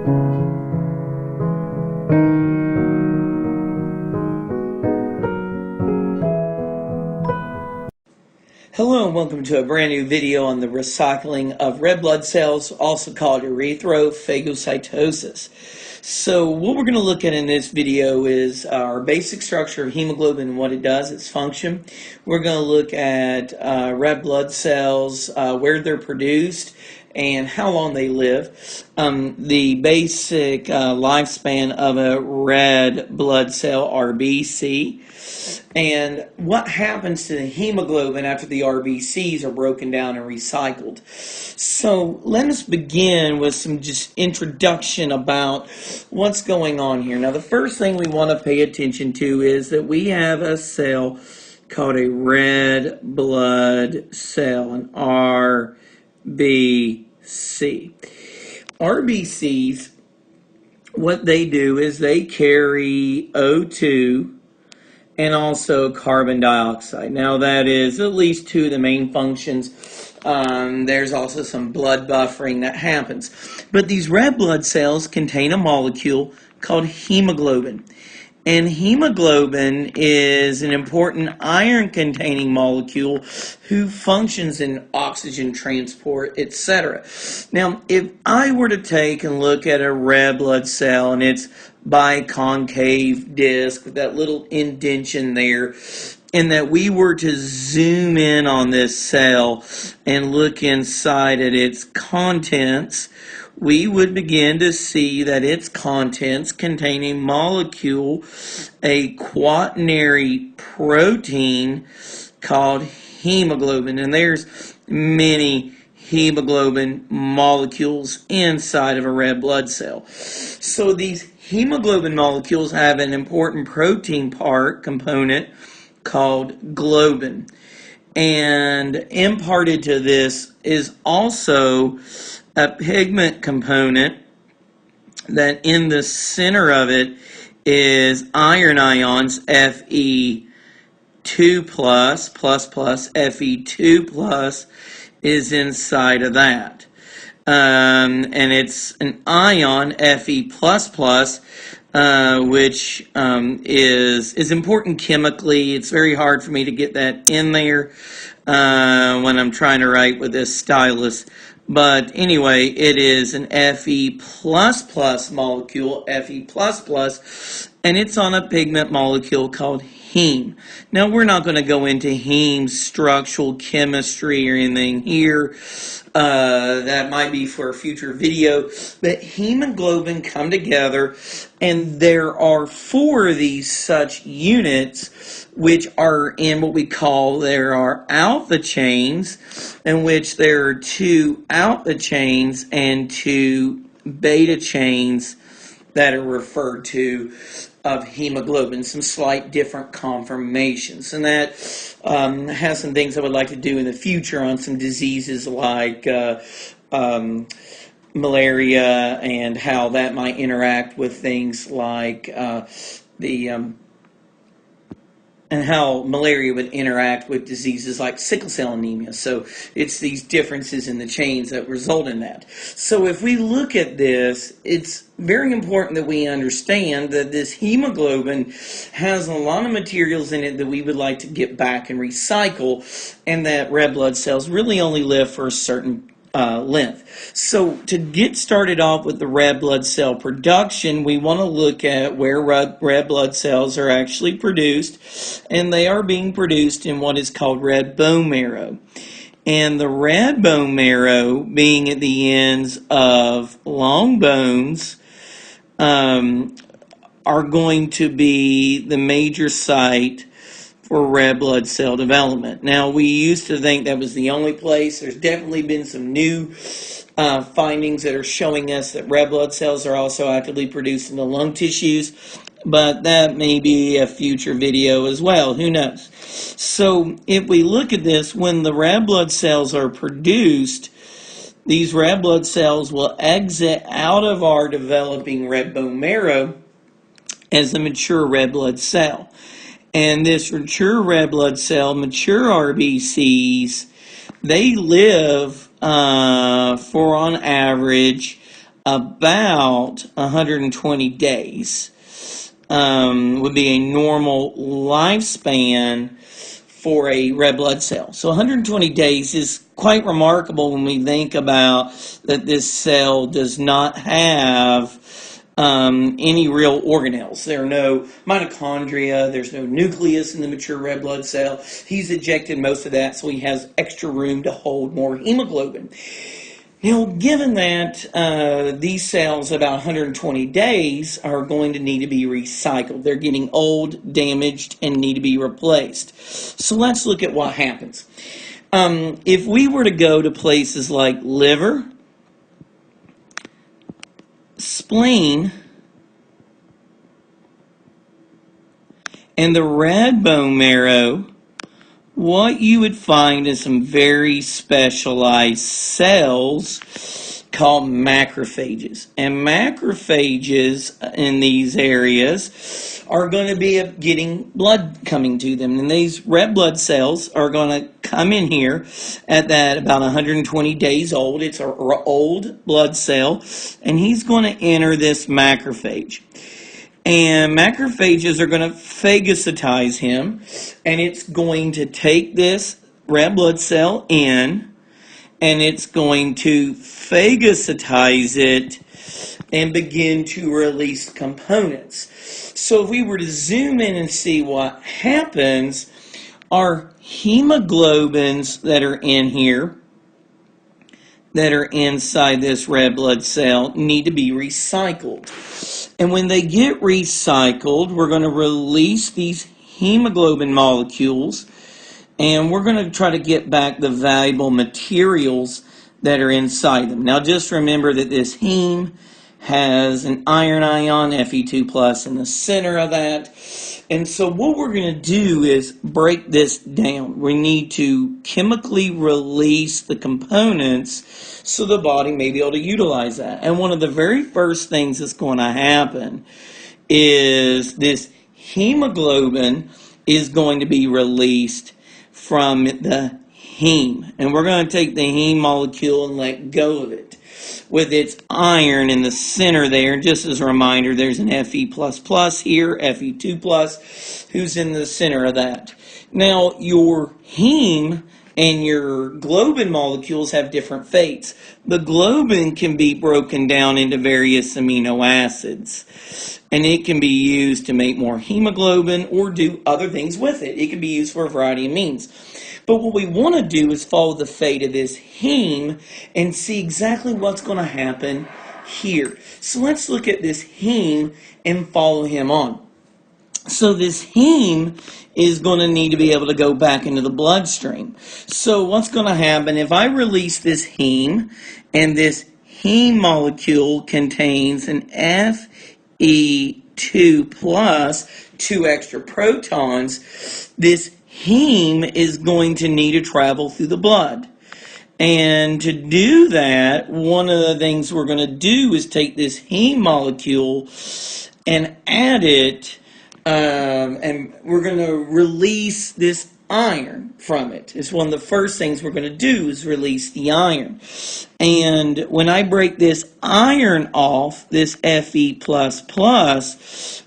Hello and welcome to a brand new video on the recycling of red blood cells, also called erythrophagocytosis. So what we're going to look at in this video is our basic structure of hemoglobin and what it does, its function. We're going to look at red blood cells, where they're produced, and how long they live. The basic lifespan of a red blood cell, RBC, and what happens to the hemoglobin after the RBCs are broken down and recycled. So let us begin with some just introduction about what's going on here. Now the first thing we want to pay attention to is that we have a cell called a red blood cell, an RBC. RBCs, what they do is they carry O2 and also carbon dioxide. Now that is at least two of the main functions. There's also some blood buffering that happens. But these red blood cells contain a molecule called hemoglobin. And hemoglobin is an important iron-containing molecule who functions in oxygen transport, etc. Now, if I were to take and look at a red blood cell and its biconcave disc with that little indentation there, and that we were to zoom in on this cell and look inside at its contents, we would begin to see that its contents contain a molecule, a quaternary protein called hemoglobin. And there's many hemoglobin molecules inside of a red blood cell. So these hemoglobin molecules have an important protein component called globin. And imparted to this is also a pigment component that in the center of it is iron ions, Fe2+, Fe2+ is inside of that. And it's an ion, Fe++, which is important chemically. It's very hard for me to get that in there when I'm trying to write with this stylus. But anyway, it is an Fe++ molecule, Fe++, and it's on a pigment molecule called heme. Now, we're not going to go into heme structural chemistry or anything here. That might be for a future video. But heme and globin come together, and there are 4 of these such units, which are in what we call, there are alpha chains, in which there are 2 alpha chains and 2 beta chains that are referred to of hemoglobin, some slight different conformations. And that has some things I would like to do in the future on some diseases like malaria and how that might interact with things like and how malaria would interact with diseases like sickle cell anemia. So it's these differences in the chains that result in that. So if we look at this, it's very important that we understand that this hemoglobin has a lot of materials in it that we would like to get back and recycle, and that red blood cells really only live for a certain length. So to get started off with the red blood cell production, we want to look at where red blood cells are actually produced, and they are being produced in what is called red bone marrow. And the red bone marrow, being at the ends of long bones, are going to be the major site for red blood cell development. Now, we used to think that was the only place. There's definitely been some new findings that are showing us that red blood cells are also actively produced in the lung tissues, but that may be a future video as well. Who knows? So if we look at this, when the red blood cells are produced, these red blood cells will exit out of our developing red bone marrow as a mature red blood cell. And this mature red blood cell, mature RBCs, they live for on average about 120 days. Would be a normal lifespan for a red blood cell. So 120 days is quite remarkable when we think about that this cell does not have any real organelles. There are no mitochondria, there's no nucleus in the mature red blood cell. He's ejected most of that, so he has extra room to hold more hemoglobin. Now, given that these cells about 120 days are going to need to be recycled, they're getting old, damaged, and need to be replaced. So let's look at what happens. If we were to go to places like liver, spleen, and the red bone marrow, what you would find is some very specialized cells called macrophages. And macrophages in these areas are going to be getting blood coming to them. And these red blood cells are going to come in here at that about 120 days old. It's an old blood cell. And he's going to enter this macrophage. And macrophages are going to phagocytize him, and it's going to take this red blood cell in, and it's going to phagocytize it and begin to release components. So if we were to zoom in and see what happens, our hemoglobins that are in here, that are inside this red blood cell, need to be recycled. And when they get recycled, we're going to release these hemoglobin molecules, and we're going to try to get back the valuable materials that are inside them. Now, just remember that this heme has an iron ion, Fe2+, in the center of that. And so what we're going to do is break this down. We need to chemically release the components so the body may be able to utilize that. And one of the very first things that's going to happen is this hemoglobin is going to be released from the heme. And we're going to take the heme molecule and let go of it with its iron in the center there. Just as a reminder, there's an Fe++ here, Fe2+, who's in the center of that. Now, your heme and your globin molecules have different fates. The globin can be broken down into various amino acids, and it can be used to make more hemoglobin or do other things with it. It can be used for a variety of means. But what we want to do is follow the fate of this heme and see exactly what's going to happen here. So let's look at this heme and follow him on. So this heme is going to need to be able to go back into the bloodstream. So what's going to happen if I release this heme, and this heme molecule contains an Fe2+, 2 extra protons, this heme is going to need to travel through the blood. And to do that, one of the things we're going to do is take this heme molecule and add it, and we're going to release this iron from it. It's one of the first things we're going to do is release the iron. And when I break this iron off, this Fe++,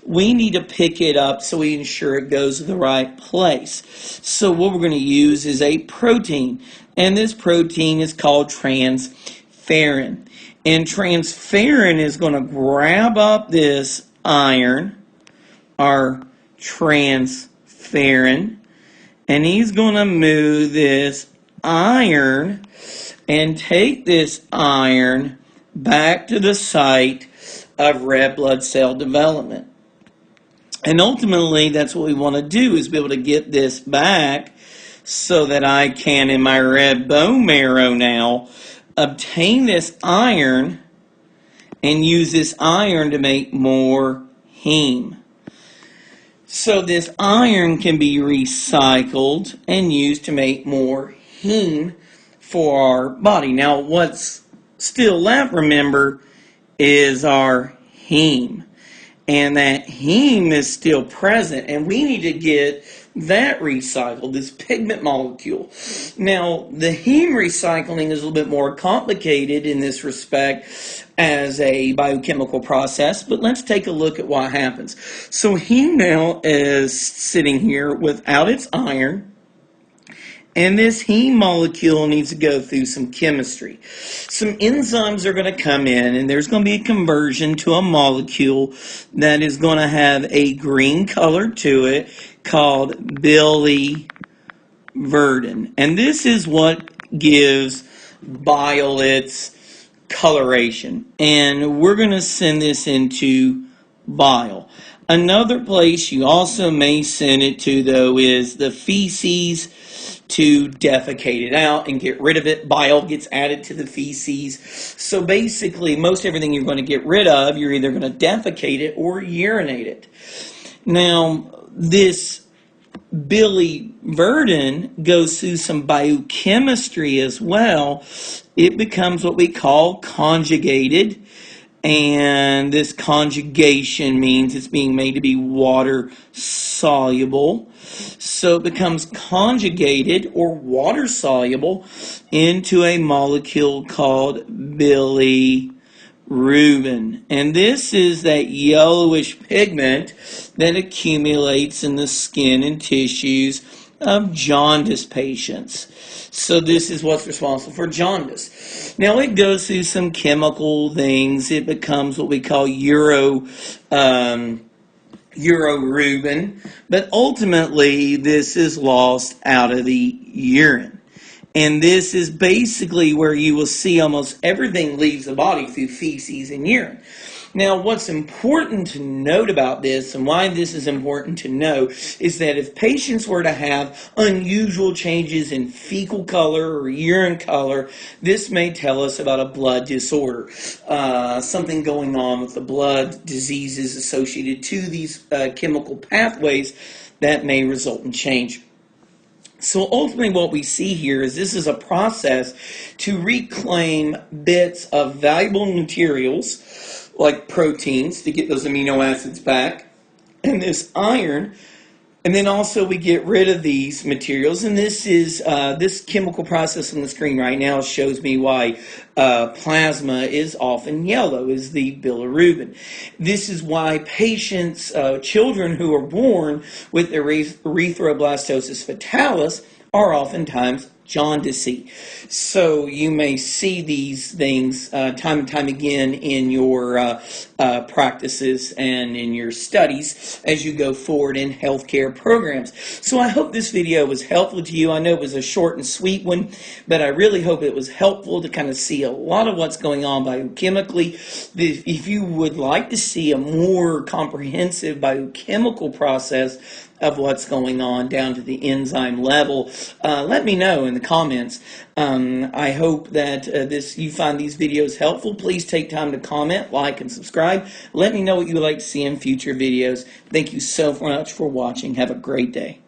we need to pick it up so we ensure it goes to the right place. So what we're going to use is a protein, and this protein is called transferrin. And transferrin is going to grab up this iron, our transferrin, and he's going to move this iron and take this iron back to the site of red blood cell development. And ultimately, that's what we want to do, is be able to get this back so that I can, in my red bone marrow now, obtain this iron and use this iron to make more heme. So this iron can be recycled and used to make more heme for our body. Now, what's still left, remember, is our heme. And that heme is still present, and we need to get that recycled, this pigment molecule. Now, the heme recycling is a little bit more complicated in this respect as a biochemical process, but let's take a look at what happens. So heme now is sitting here without its iron, and this heme molecule needs to go through some chemistry. Some enzymes are going to come in, and there's going to be a conversion to a molecule that is going to have a green color to it called biliverdin. And this is what gives bile its coloration. And we're going to send this into bile. Another place you also may send it to, though, is the feces to defecate it out and get rid of it. Bile gets added to the feces. So basically, most everything you're going to get rid of, you're either going to defecate it or urinate it. Now, this biliverdin goes through some biochemistry as well. It becomes what we call conjugated. And this conjugation means it's being made to be water soluble. So it becomes conjugated or water soluble into a molecule called bilirubin. And this is that yellowish pigment that accumulates in the skin and tissues of jaundice patients. So this is what's responsible for jaundice. Now it goes through some chemical things. It becomes what we call urorubin, but ultimately this is lost out of the urine. And this is basically where you will see almost everything leaves the body through feces and urine. Now, what's important to note about this, and why this is important to know, is that if patients were to have unusual changes in fecal color or urine color, this may tell us about a blood disorder, something going on with the blood diseases associated to these chemical pathways that may result in change. So ultimately what we see here is this is a process to reclaim bits of valuable materials like proteins to get those amino acids back, and this iron, and then also we get rid of these materials. And this is this chemical process on the screen right now shows me why plasma is often yellow, is the bilirubin. This is why patients, children who are born with erythroblastosis fetalis are oftentimes jaundicey. So you may see these things time and time again in your practices and in your studies as you go forward in healthcare programs. So I hope this video was helpful to you. I know it was a short and sweet one, but I really hope it was helpful to kind of see a lot of what's going on biochemically. If you would like to see a more comprehensive biochemical process of what's going on down to the enzyme level, let me know in the comments. I hope that you find these videos helpful. Please take time to comment, like, and subscribe. Let me know what you would like to see in future videos. Thank you so much for watching. Have a great day.